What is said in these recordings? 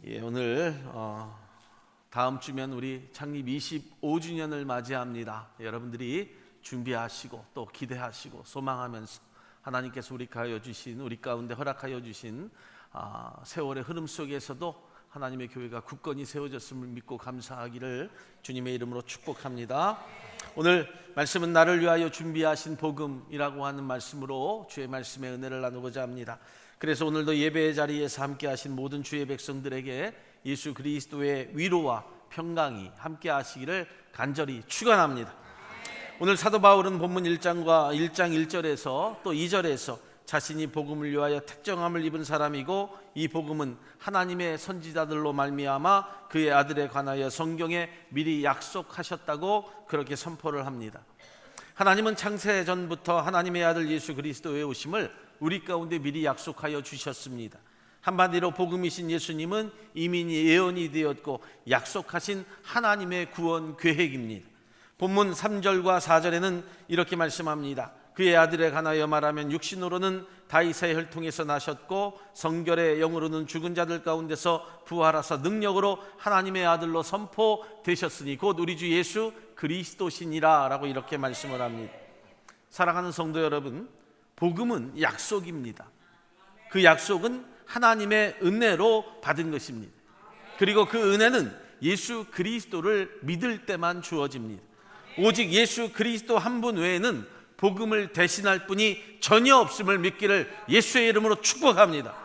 오늘 다음 주면 우리 창립 25주년을 맞이합니다. 여러분들이 준비하시고 또 기대하시고 소망하면서 하나님께서 우리 가운데 허락하여 주신 세월의 흐름 속에서도 하나님의 교회가 굳건히 세워졌음을 믿고 감사하기를 주님의 이름으로 축복합니다. 오늘 말씀은 나를 위하여 준비하신 복음이라고 하는 말씀으로 주의 말씀의 은혜를 나누고자 합니다. 그래서 오늘도 예배의 자리에서 함께 하신 모든 주의 백성들에게 예수 그리스도의 위로와 평강이 함께 하시기를 간절히 축원합니다. 오늘 사도 바울은 본문 1장 1절에서 또 2절에서 자신이 복음을 위하여 택정함을 입은 사람이고 이 복음은 하나님의 선지자들로 말미암아 그의 아들에 관하여 성경에 미리 약속하셨다고 그렇게 선포를 합니다. 하나님은 창세 전부터 하나님의 아들 예수 그리스도의 오심을 우리 가운데 미리 약속하여 주셨습니다. 한마디로 복음이신 예수님은 이미 예언이 되었고 약속하신 하나님의 구원 계획입니다. 본문 3절과 4절에는 이렇게 말씀합니다. 그의 아들에 관하여 말하면 육신으로는 다윗의 혈통에서 나셨고 성결의 영으로는 죽은 자들 가운데서 부활하사 능력으로 하나님의 아들로 선포되셨으니 곧 우리 주 예수 그리스도시니라 라고 이렇게 말씀을 합니다. 사랑하는 성도 여러분, 복음은 약속입니다. 그 약속은 하나님의 은혜로 받은 것입니다. 그리고 그 은혜는 예수 그리스도를 믿을 때만 주어집니다. 오직 예수 그리스도 한 분 외에는 복음을 대신할 분이 전혀 없음을 믿기를 예수의 이름으로 축복합니다.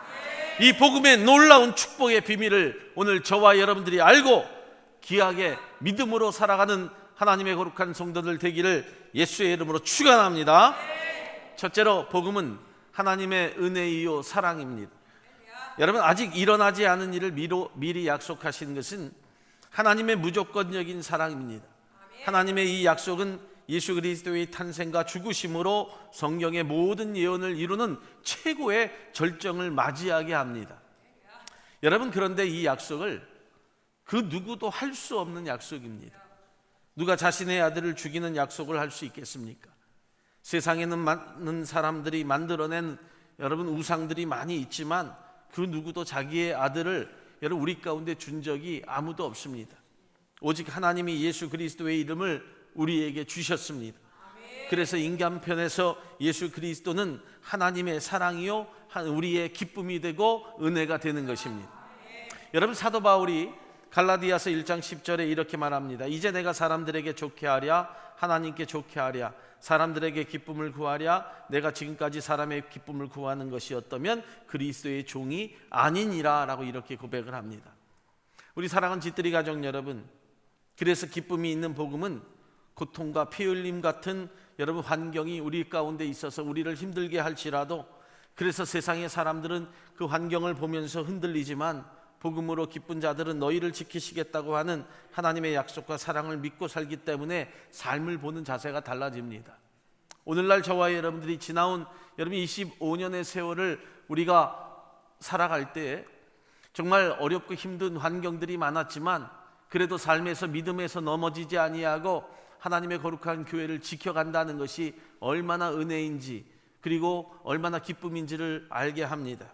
이 복음의 놀라운 축복의 비밀을 오늘 저와 여러분들이 알고 귀하게 믿음으로 살아가는 하나님의 거룩한 성도들 되기를 예수의 이름으로 축원합니다. 첫째로 복음은 하나님의 은혜이요 사랑입니다. 여러분, 아직 일어나지 않은 일을 미리 약속하신 것은 하나님의 무조건적인 사랑입니다. 하나님의 이 약속은 예수 그리스도의 탄생과 죽으심으로 성경의 모든 예언을 이루는 최고의 절정을 맞이하게 합니다. 여러분, 그런데 이 약속을 그 누구도 할 수 없는 약속입니다. 누가 자신의 아들을 죽이는 약속을 할 수 있겠습니까? 세상에는 많은 사람들이 만들어낸 여러분 우상들이 많이 있지만 그 누구도 자기의 아들을 여러분 우리 가운데 준 적이 아무도 없습니다. 오직 하나님이 예수 그리스도의 이름을 우리에게 주셨습니다. 그래서 인간편에서 예수 그리스도는 하나님의 사랑이요 우리의 기쁨이 되고 은혜가 되는 것입니다. 여러분, 사도 바울이 갈라디아서 1장 10절에 이렇게 말합니다. 이제 내가 사람들에게 좋게 하랴 하나님께 좋게 하랴 사람들에게 기쁨을 구하랴 내가 지금까지 사람의 기쁨을 구하는 것이 어떠면 그리스도의 종이 아니니라 라고 이렇게 고백을 합니다. 우리 사랑하는 집들이 가족 여러분, 그래서 기쁨이 있는 복음은 고통과 피 흘림 같은 여러분 환경이 우리 가운데 있어서 우리를 힘들게 할지라도 그래서 세상의 사람들은 그 환경을 보면서 흔들리지만 복음으로 기쁜 자들은 너희를 지키시겠다고 하는 하나님의 약속과 사랑을 믿고 살기 때문에 삶을 보는 자세가 달라집니다. 오늘날 저와 여러분들이 지나온 여러분 25년의 세월을 우리가 살아갈 때 정말 어렵고 힘든 환경들이 많았지만 그래도 삶에서 믿음에서 넘어지지 아니하고 하나님의 거룩한 교회를 지켜간다는 것이 얼마나 은혜인지 그리고 얼마나 기쁨인지를 알게 합니다.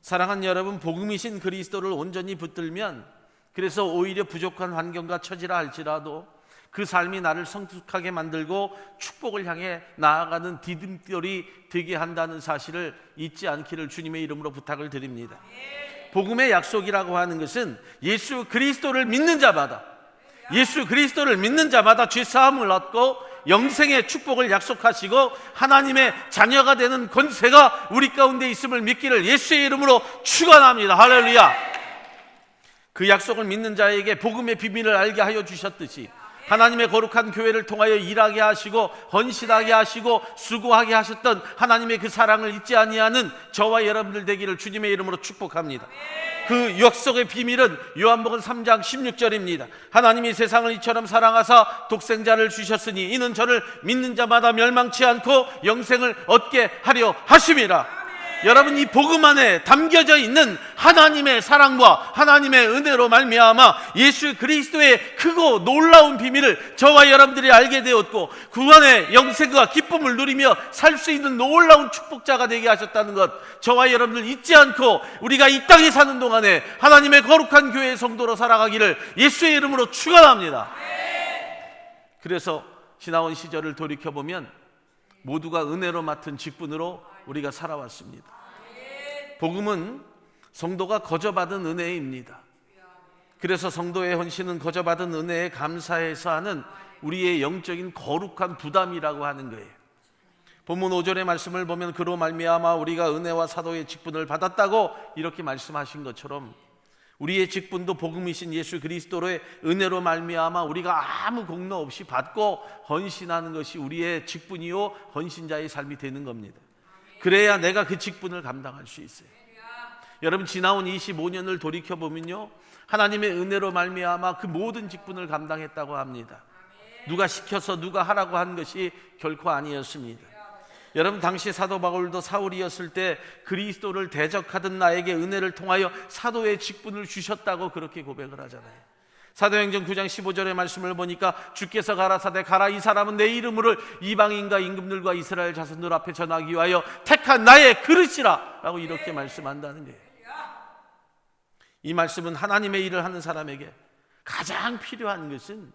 사랑하는 여러분, 복음이신 그리스도를 온전히 붙들면 그래서 오히려 부족한 환경과 처지라 할지라도 그 삶이 나를 성숙하게 만들고 축복을 향해 나아가는 디딤돌이 되게 한다는 사실을 잊지 않기를 주님의 이름으로 부탁을 드립니다. 복음의 약속이라고 하는 것은 예수 그리스도를 믿는 자마다 죄 사함을 얻고 영생의 축복을 약속하시고 하나님의 자녀가 되는 권세가 우리 가운데 있음을 믿기를 예수의 이름으로 축원합니다. 할렐루야. 그 약속을 믿는 자에게 복음의 비밀을 알게 하여 주셨듯이 하나님의 거룩한 교회를 통하여 일하게 하시고 헌신하게 하시고 수고하게 하셨던 하나님의 그 사랑을 잊지 아니하는 저와 여러분들 되기를 주님의 이름으로 축복합니다. 그 약속의 비밀은 요한복음 3장 16절입니다. 하나님이 세상을 이처럼 사랑하사 독생자를 주셨으니 이는 저를 믿는 자마다 멸망치 않고 영생을 얻게 하려 하심이라. 여러분, 이 복음 안에 담겨져 있는 하나님의 사랑과 하나님의 은혜로 말미암아 예수 그리스도의 크고 놀라운 비밀을 저와 여러분들이 알게 되었고 구원의 영생과 기쁨을 누리며 살 수 있는 놀라운 축복자가 되게 하셨다는 것, 저와 여러분들 잊지 않고 우리가 이 땅에 사는 동안에 하나님의 거룩한 교회의 성도로 살아가기를 예수의 이름으로 축원합니다. 그래서 지나온 시절을 돌이켜보면 모두가 은혜로 맡은 직분으로 우리가 살아왔습니다. 복음은 성도가 거저받은 은혜입니다. 그래서 성도의 헌신은 거저받은 은혜에 감사해서 하는 우리의 영적인 거룩한 부담이라고 하는 거예요. 본문 5절의 말씀을 보면 그로 말미암아 우리가 은혜와 사도의 직분을 받았다고 이렇게 말씀하신 것처럼 우리의 직분도 복음이신 예수 그리스도의 은혜로 말미암아 우리가 아무 공로 없이 받고 헌신하는 것이 우리의 직분이요 헌신자의 삶이 되는 겁니다. 그래야 내가 그 직분을 감당할 수 있어요. 여러분, 지나온 25년을 돌이켜보면요, 하나님의 은혜로 말미암아 그 모든 직분을 감당했다고 합니다. 누가 시켜서 누가 하라고 한 것이 결코 아니었습니다. 여러분, 당시 사도 바울도 사울이었을 때 그리스도를 대적하던 나에게 은혜를 통하여 사도의 직분을 주셨다고 그렇게 고백을 하잖아요. 사도행전 9장 15절의 말씀을 보니까 주께서 가라사대 가라, 이 사람은 내 이름을 이방인과 임금들과 이스라엘 자손들 앞에 전하기 위하여 택한 나의 그릇이라 라고 이렇게 말씀한다는 거예요. 이 말씀은 하나님의 일을 하는 사람에게 가장 필요한 것은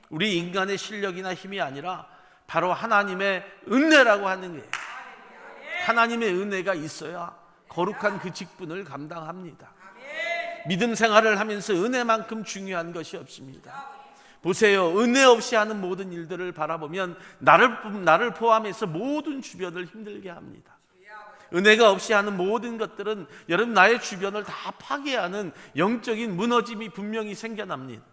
우리 인간의 실력이나 힘이 아니라 바로 하나님의 은혜라고 하는 거예요. 하나님의 은혜가 있어야 거룩한 그 직분을 감당합니다. 믿음 생활을 하면서 은혜만큼 중요한 것이 없습니다. 보세요, 은혜 없이 하는 모든 일들을 바라보면 나를 포함해서 모든 주변을 힘들게 합니다. 은혜가 없이 하는 모든 것들은 여러분, 나의 주변을 다 파괴하는 영적인 무너짐이 분명히 생겨납니다.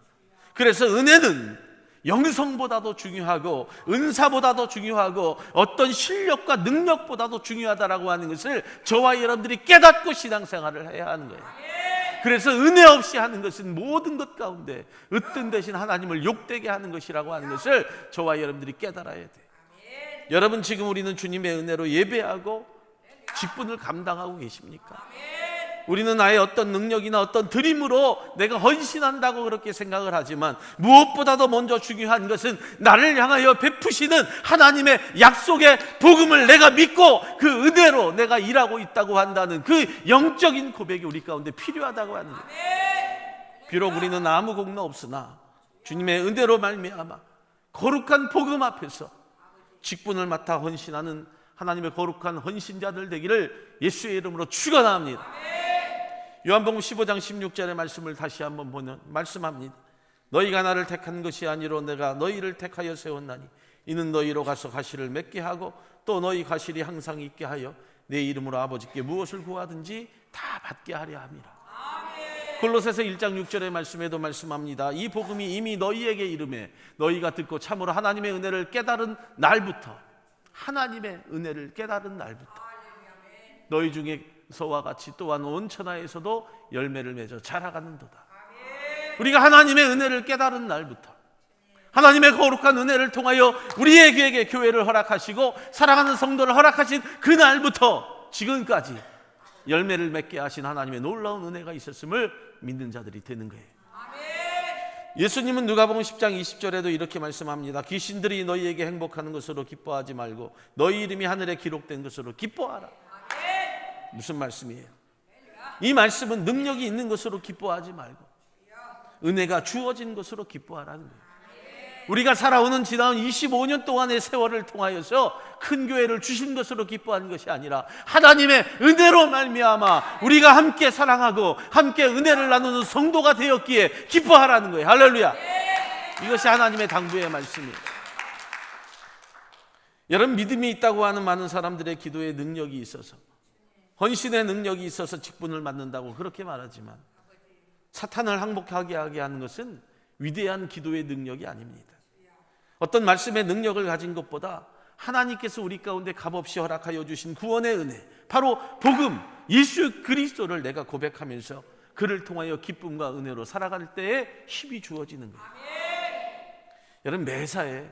그래서 은혜는 영성보다도 중요하고 은사보다도 중요하고 어떤 실력과 능력보다도 중요하다라고 하는 것을 저와 여러분들이 깨닫고 신앙생활을 해야 하는 거예요. 그래서 은혜 없이 하는 것은 모든 것 가운데 으뜸 대신 하나님을 욕되게 하는 것이라고 하는 것을 저와 여러분들이 깨달아야 돼요. 여러분, 지금 우리는 주님의 은혜로 예배하고 직분을 감당하고 계십니까? 우리는 나의 어떤 능력이나 어떤 드림으로 내가 헌신한다고 그렇게 생각을 하지만 무엇보다도 먼저 중요한 것은 나를 향하여 베푸시는 하나님의 약속의 복음을 내가 믿고 그 은혜로 내가 일하고 있다고 한다는 그 영적인 고백이 우리 가운데 필요하다고 하는 거예요. 비록 우리는 아무 공로 없으나 주님의 은혜로 말미암아 거룩한 복음 앞에서 직분을 맡아 헌신하는 하나님의 거룩한 헌신자들 되기를 예수의 이름으로 축원합니다. 요한복음 15장 16절의 말씀을 다시 한번 보면 말씀합니다. 너희가 나를 택한 것이 아니로 내가 너희를 택하여 세웠나니 이는 너희로 가서 가시를 맺게 하고 또 너희 가실이 항상 있게 하여 내 이름으로 아버지께 무엇을 구하든지 다 받게 하려 함이라. 골로새서 1장 6절의 말씀에도 말씀합니다. 이 복음이 이미 너희에게 이름에 너희가 듣고 참으로 하나님의 은혜를 깨달은 날부터, 하나님의 은혜를 깨달은 날부터 너희 중에서와 같이 또한 온 천하에서도 열매를 맺어 자라가는도다. 우리가 하나님의 은혜를 깨달은 날부터, 하나님의 거룩한 은혜를 통하여 우리에게 교회를 허락하시고 사랑하는 성도를 허락하신 그 날부터 지금까지 열매를 맺게 하신 하나님의 놀라운 은혜가 있었음을 믿는 자들이 되는 거예요. 예수님은 누가복음 10장 20절에도 이렇게 말씀합니다. 귀신들이 너희에게 행복하는 것으로 기뻐하지 말고 너희 이름이 하늘에 기록된 것으로 기뻐하라. 무슨 말씀이에요? 이 말씀은 능력이 있는 것으로 기뻐하지 말고 은혜가 주어진 것으로 기뻐하라는 거예요. 우리가 살아오는 지나온 25년 동안의 세월을 통하여서 큰 교회를 주신 것으로 기뻐하는 것이 아니라 하나님의 은혜로 말미암아 우리가 함께 사랑하고 함께 은혜를 나누는 성도가 되었기에 기뻐하라는 거예요. 할렐루야. 이것이 하나님의 당부의 말씀이에요. 여러분, 믿음이 있다고 하는 많은 사람들의 기도에 능력이 있어서, 헌신의 능력이 있어서 직분을 맡는다고 그렇게 말하지만 사탄을 항복하게 하게 하는 것은 위대한 기도의 능력이 아닙니다. 어떤 말씀의 능력을 가진 것보다 하나님께서 우리 가운데 값없이 허락하여 주신 구원의 은혜, 바로 복음 예수 그리스도를 내가 고백하면서 그를 통하여 기쁨과 은혜로 살아갈 때에 힘이 주어지는 거예요. 여러분, 매사에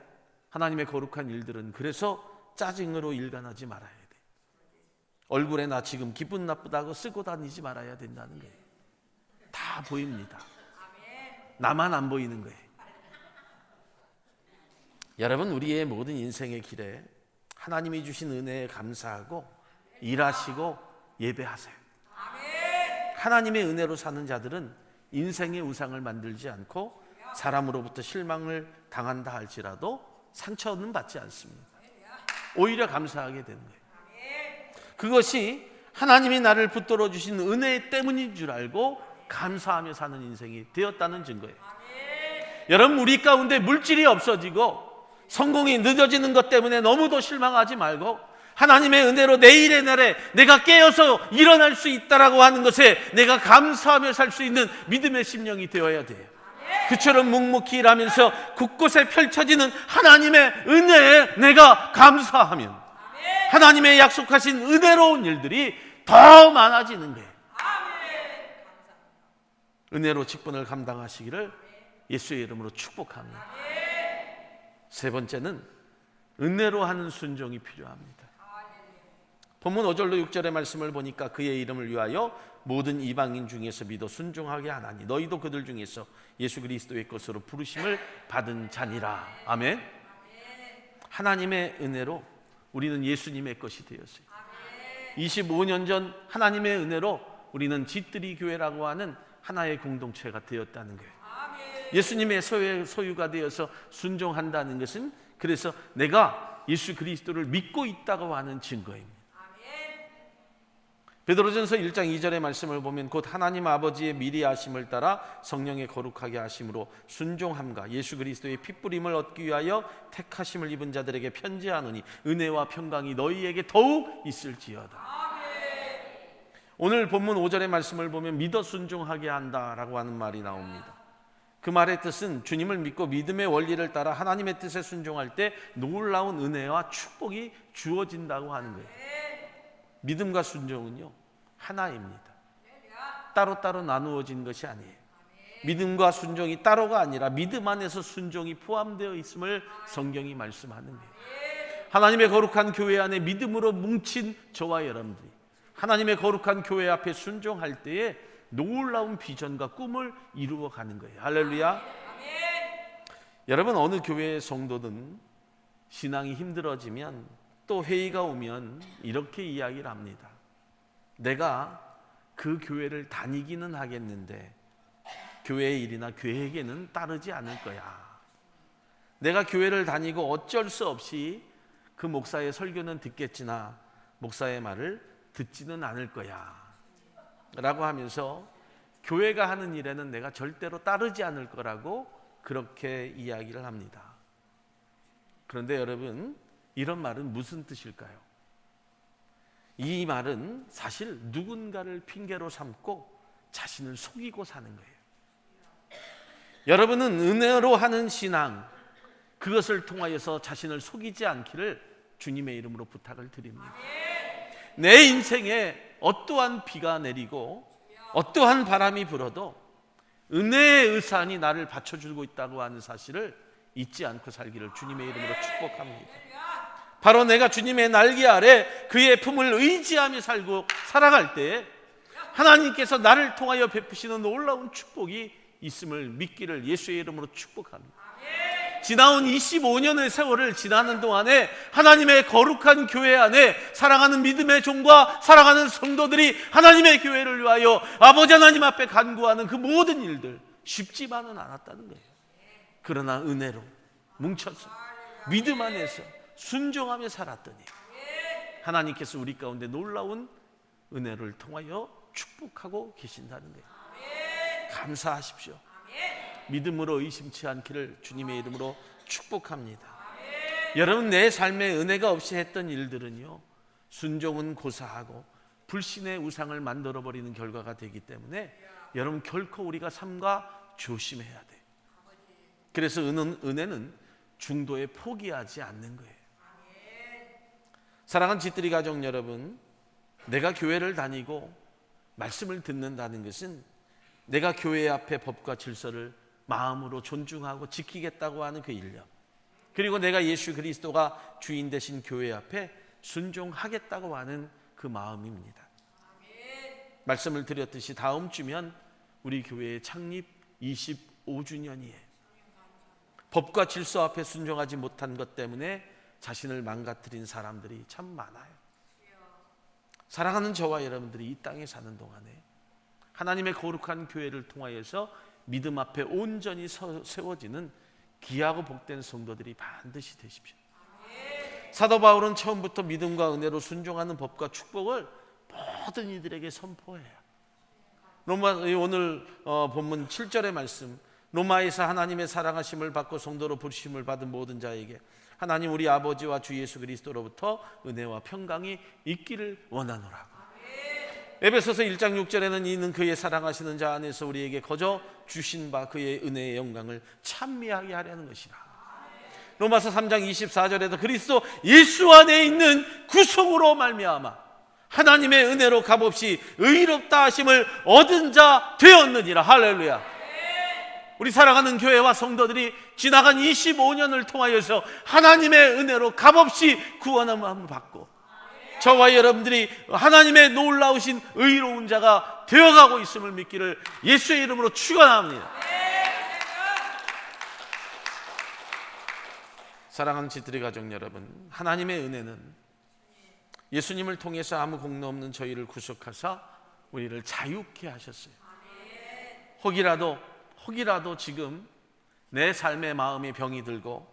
하나님의 거룩한 일들은 그래서 짜증으로 일관하지 말아야 돼요. 얼굴에 나 지금 기분 나쁘다고 쓰고 다니지 말아야 된다는 거예요. 다 보입니다. 나만 안 보이는 거예요. 여러분, 우리의 모든 인생의 길에 하나님이 주신 은혜에 감사하고 일하시고 예배하세요. 하나님의 은혜로 사는 자들은 인생의 우상을 만들지 않고 사람으로부터 실망을 당한다 할지라도 상처는 받지 않습니다. 오히려 감사하게 되는 거예요. 그것이 하나님이 나를 붙들어 주신 은혜 때문인 줄 알고 감사하며 사는 인생이 되었다는 증거예요. 여러분, 우리 가운데 물질이 없어지고 성공이 늦어지는 것 때문에 너무도 실망하지 말고 하나님의 은혜로 내일의 날에 내가 깨어서 일어날 수 있다라고 하는 것에 내가 감사하며 살 수 있는 믿음의 심령이 되어야 돼요. 그처럼 묵묵히 일하면서 곳곳에 펼쳐지는 하나님의 은혜에 내가 감사하면 하나님의 약속하신 은혜로운 일들이 더 많아지는 거예요. 은혜로 직분을 감당하시기를 예수의 이름으로 축복합니다. 세 번째는 은혜로 하는 순종이 필요합니다. 본문 5절로 6절의 말씀을 보니까 그의 이름을 위하여 모든 이방인 중에서 믿어 순종하게 하나니 너희도 그들 중에서 예수 그리스도의 것으로 부르심을 받은 자니라. 아멘. 하나님의 은혜로 우리는 예수님의 것이 되었어요. 25년 전 하나님의 은혜로 우리는 짓들이 교회라고 하는 하나의 공동체가 되었다는 거예요. 예수님의 소유가 되어서 순종한다는 것은 그래서 내가 예수 그리스도를 믿고 있다고 하는 증거입니다. 베드로전서 1장 2절의 말씀을 보면 곧 하나님 아버지의 미리 하심을 따라 성령의 거룩하게 하심으로 순종함과 예수 그리스도의 핏부림을 얻기 위하여 택하심을 입은 자들에게 편지하노니 은혜와 평강이 너희에게 더욱 있을지어다. 오늘 본문 5절의 말씀을 보면 믿어 순종하게 한다라고 하는 말이 나옵니다. 그 말의 뜻은 주님을 믿고 믿음의 원리를 따라 하나님의 뜻에 순종할 때 놀라운 은혜와 축복이 주어진다고 하는 거예요. 믿음과 순종은요 하나입니다. 따로따로 나누어진 것이 아니에요. 믿음과 순종이 따로가 아니라 믿음 안에서 순종이 포함되어 있음을 성경이 말씀하는 거예요. 하나님의 거룩한 교회 안에 믿음으로 뭉친 저와 여러분들이 하나님의 거룩한 교회 앞에 순종할 때에 놀라운 비전과 꿈을 이루어가는 거예요. 할렐루야. 여러분, 어느 교회의 성도든 신앙이 힘들어지면 또 회의가 오면 이렇게 이야기를 합니다. 내가 그 교회를 다니기는 하겠는데 교회의 일이나 계획에는 따르지 않을 거야. 내가 교회를 다니고 어쩔 수 없이 그 목사의 설교는 듣겠지나 목사의 말을 듣지는 않을 거야 라고 하면서 교회가 하는 일에는 내가 절대로 따르지 않을 거라고 그렇게 이야기를 합니다. 그런데 여러분, 이런 말은 무슨 뜻일까요? 이 말은 사실 누군가를 핑계로 삼고 자신을 속이고 사는 거예요. 여러분은 은혜로 하는 신앙, 그것을 통하여서 자신을 속이지 않기를 주님의 이름으로 부탁을 드립니다. 내 인생에 어떠한 비가 내리고 어떠한 바람이 불어도 은혜의 의산이 나를 받쳐주고 있다고 하는 사실을 잊지 않고 살기를 주님의 이름으로 축복합니다. 바로 내가 주님의 날개 아래 그의 품을 의지하며 살고 살아갈 때 하나님께서 나를 통하여 베푸시는 놀라운 축복이 있음을 믿기를 예수의 이름으로 축복합니다. 지나온 25년의 세월을 지나는 동안에 하나님의 거룩한 교회 안에 사랑하는 믿음의 종과 사랑하는 성도들이 하나님의 교회를 위하여 아버지 하나님 앞에 간구하는 그 모든 일들 쉽지만은 않았다는 거예요. 그러나 은혜로 뭉쳐서 믿음 안에서 순종하며 살았더니 하나님께서 우리 가운데 놀라운 은혜를 통하여 축복하고 계신다는 거예요. 감사하십시오. 믿음으로 의심치 않기를 주님의 이름으로 축복합니다. 여러분, 내 삶에 은혜가 없이 했던 일들은요 순종은 고사하고 불신의 우상을 만들어버리는 결과가 되기 때문에 여러분 결코 우리가 삼가 조심해야 돼요. 그래서 은혜는 중도에 포기하지 않는 거예요. 사랑하는 짓들이 가족 여러분, 내가 교회를 다니고 말씀을 듣는다는 것은 내가 교회 앞에 법과 질서를 마음으로 존중하고 지키겠다고 하는 그 일념, 그리고 내가 예수 그리스도가 주인 되신 교회 앞에 순종하겠다고 하는 그 그 마음입니다. 말씀을 드렸듯이 다음 주면 우리 교회의 창립 25주년이에요. 법과 질서 앞에 순종하지 못한 것 때문에 자신을 망가뜨린 사람들이 참 많아요. 사랑하는 저와 여러분들이 이 땅에 사는 동안에 하나님의 거룩한 교회를 통하여서 믿음 앞에 온전히 세워지는 귀하고 복된 성도들이 반드시 되십시오. 사도 바울은 처음부터 믿음과 은혜로 순종하는 법과 축복을 모든 이들에게 선포해요. 오늘 본문 7절의 말씀, 로마에서 하나님의 사랑하심을 받고 성도로 부르심을 받은 모든 자에게 하나님 우리 아버지와 주 예수 그리스도로부터 은혜와 평강이 있기를 원하노라. 에베소서 1장 6절에는 이는 그의 사랑하시는 자 안에서 우리에게 거저 주신 바 그의 은혜의 영광을 찬미하게 하려는 것이라. 로마서 3장 24절에도 그리스도 예수 안에 있는 구속으로 말미암아 하나님의 은혜로 값없이 의롭다 하심을 얻은 자 되었느니라. 할렐루야. 우리 사랑하는 교회와 성도들이 지나간 25년을 통하여서 하나님의 은혜로 값없이 구원함을 받고 저와 여러분들이 하나님의 놀라우신 의로운 자가 되어가고 있음을 믿기를 예수의 이름으로 축원합니다. 사랑하는 지트리 가족 여러분, 하나님의 은혜는 예수님을 통해서 아무 공로 없는 저희를 구속하사 우리를 자유케 하셨어요. 혹이라도 지금 내 삶의 마음에 병이 들고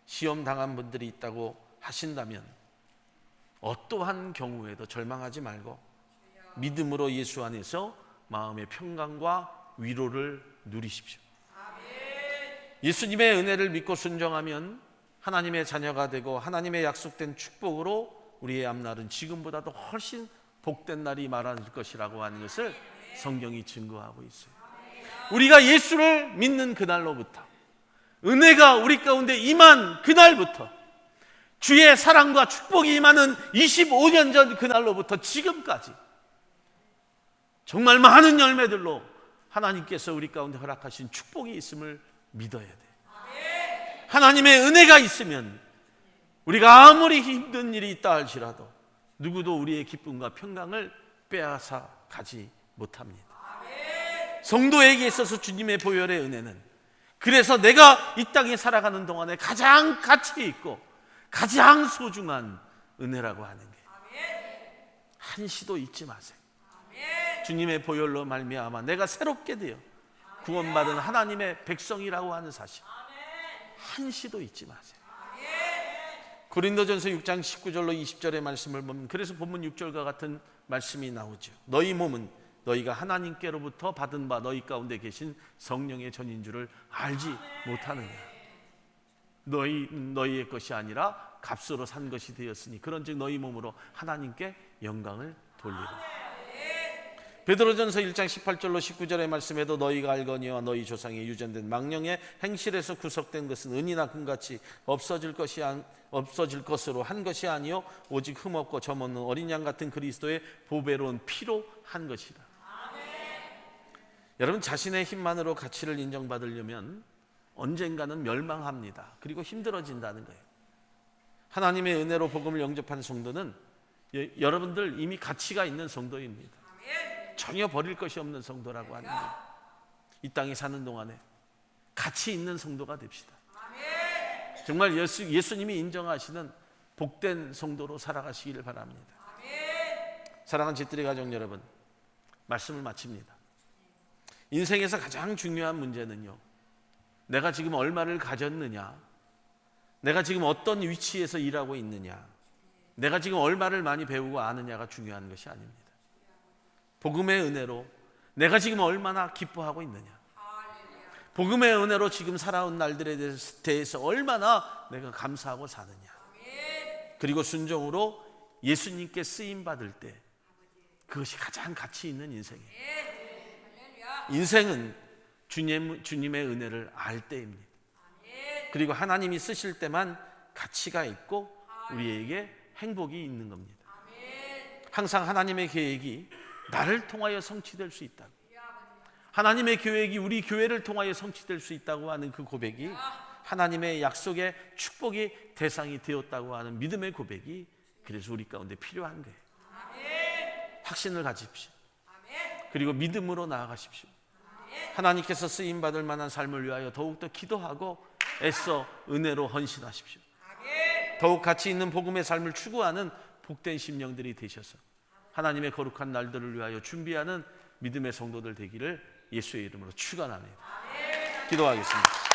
시험 당한 분들이 있다고 하신다면 어떠한 경우에도 절망하지 말고 믿음으로 예수 안에서 마음의 평강과 위로를 누리십시오. 예수님의 은혜를 믿고 순종하면 하나님의 자녀가 되고 하나님의 약속된 축복으로 우리의 앞날은 지금보다도 훨씬 복된 날이 말할 것이라고 하는 것을 성경이 증거하고 있어요. 우리가 예수를 믿는 그날로부터 은혜가 우리 가운데 임한 그날부터 주의 사랑과 축복이 임하는 25년 전 그날로부터 지금까지 정말 많은 열매들로 하나님께서 우리 가운데 허락하신 축복이 있음을 믿어야 돼요. 하나님의 은혜가 있으면 우리가 아무리 힘든 일이 있다 할지라도 누구도 우리의 기쁨과 평강을 빼앗아 가지 못합니다. 성도에게 있어서 주님의 보혈의 은혜는 그래서 내가 이 땅에 살아가는 동안에 가장 가치 있고 가장 소중한 은혜라고 하는 게 한시도 잊지 마세요. 주님의 보혈로 말미암아 내가 새롭게 되어 구원받은 하나님의 백성이라고 하는 사실 한시도 잊지 마세요. 고린도전서 6장 19절로 20절의 말씀을 보면 그래서 본문 6절과 같은 말씀이 나오죠. 너희 몸은 너희가 하나님께로부터 받은 바 너희 가운데 계신 성령의 전인 줄을 알지 못하느냐. 너희의 것이 아니라 값으로 산 것이 되었으니 그런즉 너희 몸으로 하나님께 영광을 돌리라. 베드로전서 1장 18절로 19절의 말씀에도 너희가 알거니와 너희 조상의 유전된 망령의 행실에서 구속된 것은 은이나 금같이 없어질 것으로 한 것이 아니요 오직 흠없고 점없는 어린 양 같은 그리스도의 보배로운 피로 한 것이다. 여러분, 자신의 힘만으로 가치를 인정받으려면 언젠가는 멸망합니다. 그리고 힘들어진다는 거예요. 하나님의 은혜로 복음을 영접한 성도는 여러분들 이미 가치가 있는 성도입니다. 전혀 버릴 것이 없는 성도라고 하는 거예요. 이 땅에 사는 동안에 가치 있는 성도가 됩시다. 정말 예수님이 인정하시는 복된 성도로 살아가시기를 바랍니다. 사랑하는 집들이 가족 여러분, 말씀을 마칩니다. 인생에서 가장 중요한 문제는요, 내가 지금 얼마를 가졌느냐, 내가 지금 어떤 위치에서 일하고 있느냐, 내가 지금 얼마를 많이 배우고 아느냐가 중요한 것이 아닙니다. 복음의 은혜로 내가 지금 얼마나 기뻐하고 있느냐, 복음의 은혜로 지금 살아온 날들에 대해서 얼마나 내가 감사하고 사느냐, 그리고 순종으로 예수님께 쓰임받을 때 그것이 가장 가치 있는 인생이에요. 인생은 주님의 은혜를 알 때입니다. 그리고 하나님이 쓰실 때만 가치가 있고 우리에게 행복이 있는 겁니다. 항상 하나님의 계획이 나를 통하여 성취될 수 있다, 하나님의 계획이 우리 교회를 통하여 성취될 수 있다고 하는 그 고백이 하나님의 약속의 축복의 대상이 되었다고 하는 믿음의 고백이 그래서 우리 가운데 필요한 거예요. 확신을 가지십시오. 그리고 믿음으로 나아가십시오. 하나님께서 쓰임받을 만한 삶을 위하여 더욱더 기도하고 애써 은혜로 헌신하십시오. 더욱 가치 있는 복음의 삶을 추구하는 복된 심령들이 되셔서 하나님의 거룩한 날들을 위하여 준비하는 믿음의 성도들 되기를 예수의 이름으로 축원합니다. 기도하겠습니다.